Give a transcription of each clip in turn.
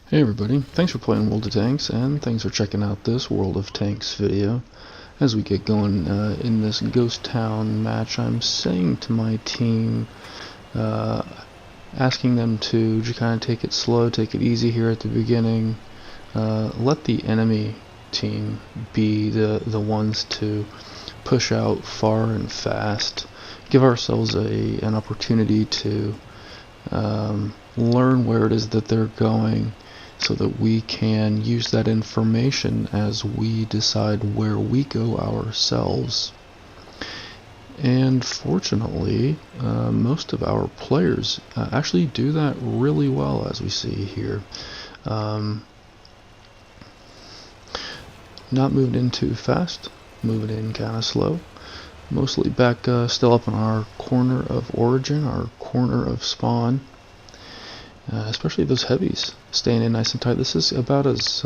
Hey everybody, thanks for playing World of Tanks, and thanks for checking out this World of Tanks video. As we get going in this Ghost Town match, I'm saying to my team, asking them to just kind of take it slow, take it easy here at the beginning. Let the enemy team be the ones to push out far and fast. Give ourselves an opportunity to learn where it is that they're going, so that we can use that information as we decide where we go ourselves. And fortunately, most of our players actually do that really well, as we see here. Not moving in too fast, moving in kind of slow. Mostly back still up in our corner of origin, our corner of spawn. Especially those heavies staying in nice and tight. This is about as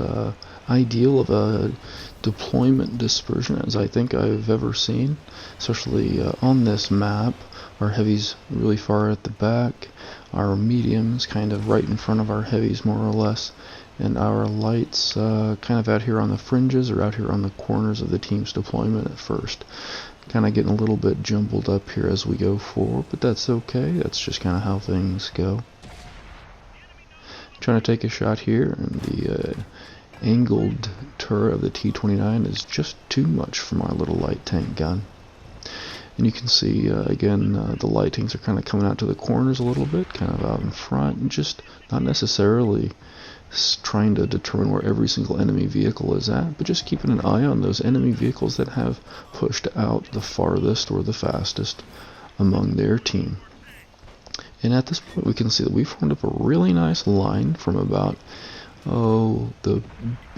ideal of a deployment dispersion as I think I've ever seen, especially on this map. Our heavies really far at the back, our mediums kind of right in front of our heavies more or less, and our lights kind of out here on the fringes or out here on the corners of the team's deployment at first. Kind of getting a little bit jumbled up here as we go forward, but that's okay. That's just kind of how things go. Trying to take a shot here, and the angled turret of the T-29 is just too much for my little light tank gun. And you can see again the light tanks are kind of coming out to the corners a little bit, kind of out in front, and just not necessarily trying to determine where every single enemy vehicle is at, but just keeping an eye on those enemy vehicles that have pushed out the farthest or the fastest among their team. And at this point we can see that we formed up a really nice line from about the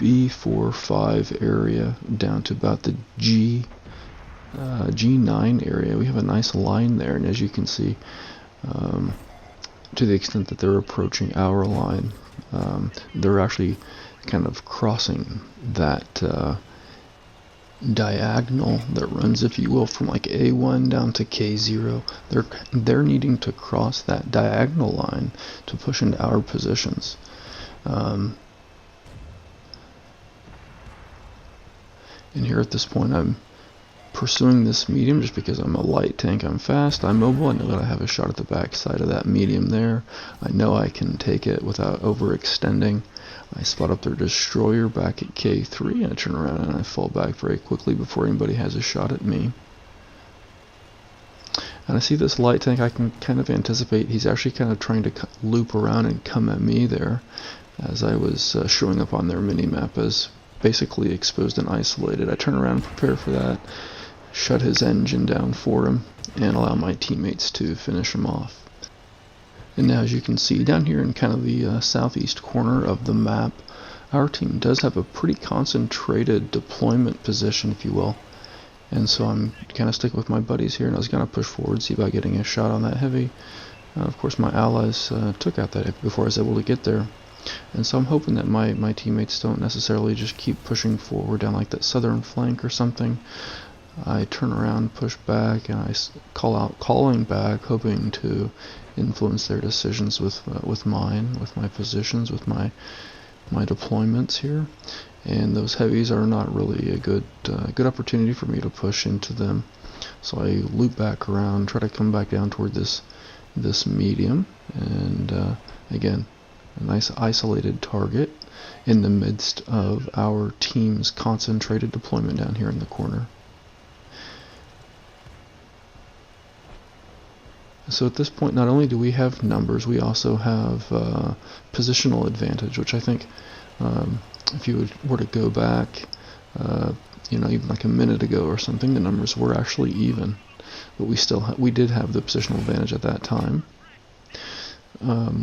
B45 area down to about the G9 area. We have a nice line there, and as you can see, to the extent that they're approaching our line, they're actually kind of crossing that diagonal that runs, if you will, from like A1 down to K0. They're needing to cross that diagonal line to push into our positions. And here at this point I'm pursuing this medium just because I'm a light tank, I'm fast, I'm mobile, I know that I have a shot at the back side of that medium there. I know I can take it without overextending. I spot up their destroyer back at K3, and I turn around and I fall back very quickly before anybody has a shot at me. And I see this light tank, I can kind of anticipate he's actually kind of trying to loop around and come at me there, as I was showing up on their mini-map as basically exposed and isolated. I turn around and prepare for that, shut his engine down for him, and allow my teammates to finish him off. And now, as you can see down here in kind of the southeast corner of the map, our team does have a pretty concentrated deployment position, if you will. And so I'm kind of sticking with my buddies here, and I was going to push forward, see about getting a shot on that heavy. Of course, my allies took out that heavy before I was able to get there. And so I'm hoping that my teammates don't necessarily just keep pushing forward down like that southern flank or something. I turn around, push back, and I call out calling back, hoping to influence their decisions with mine, with my positions, with my deployments here. And those heavies are not really a good opportunity for me to push into them. So I loop back around, try to come back down toward this medium, and again, a nice isolated target in the midst of our team's concentrated deployment down here in the corner. So at this point, not only do we have numbers, we also have positional advantage, which I think if you were to go back, even like a minute ago or something, the numbers were actually even, but we did have the positional advantage at that time,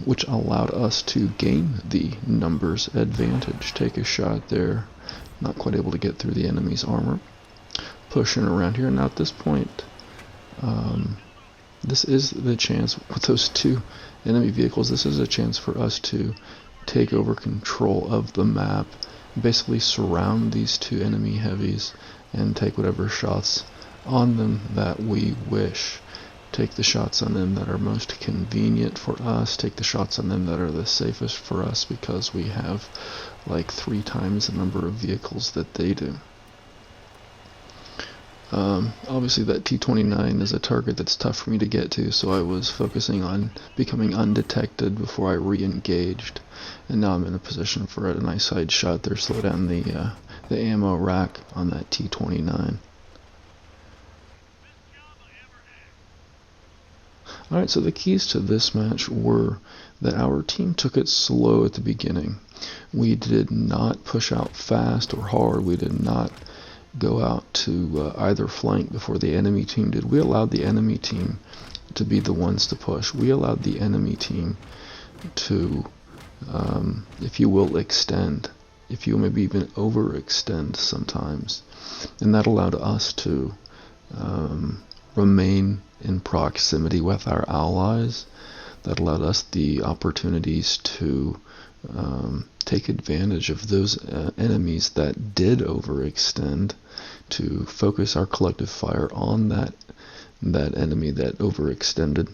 which allowed us to gain the numbers advantage. Take a shot there, not quite able to get through the enemy's armor, pushing around here. Now at this point, this is the chance with those two enemy vehicles. This is a chance for us to take over control of the map, basically surround these two enemy heavies, and take whatever shots on them that we wish. take the shots on them that are most convenient for us, take the shots on them that are the safest for us, because we have like 3 times the number of vehicles that they do. Obviously that T-29 is a target that's tough for me to get to, so I was focusing on becoming undetected before I re-engaged, and now I'm in a position for an eyesight shot there, slow down the ammo rack on that T-29. Alright, so the keys to this match were that our team took it slow at the beginning. We did not push out fast or hard. We did not go out to either flank before the enemy team did. We allowed the enemy team to be the ones to push. We allowed the enemy team to, if you will, extend. If you will, maybe even overextend sometimes. And that allowed us to remain in proximity with our allies. That allowed us the opportunities to take advantage of those enemies that did overextend, to focus our collective fire on that enemy that overextended,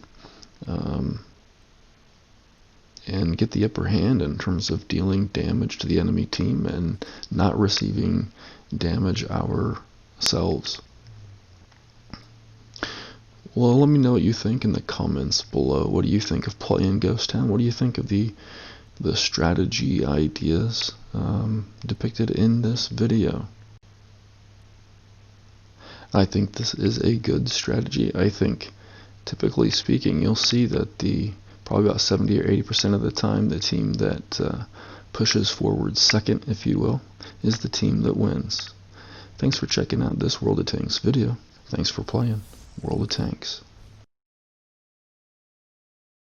and get the upper hand in terms of dealing damage to the enemy team and not receiving damage ourselves. Well, let me know what you think in the comments below. What do you think of playing Ghost Town? What do you think of the strategy ideas depicted in this video? I think this is a good strategy. I think, typically speaking, you'll see that probably about 70 or 80% of the time, the team that pushes forward second, if you will, is the team that wins. Thanks for checking out this World of Tanks video. Thanks for playing World of Tanks.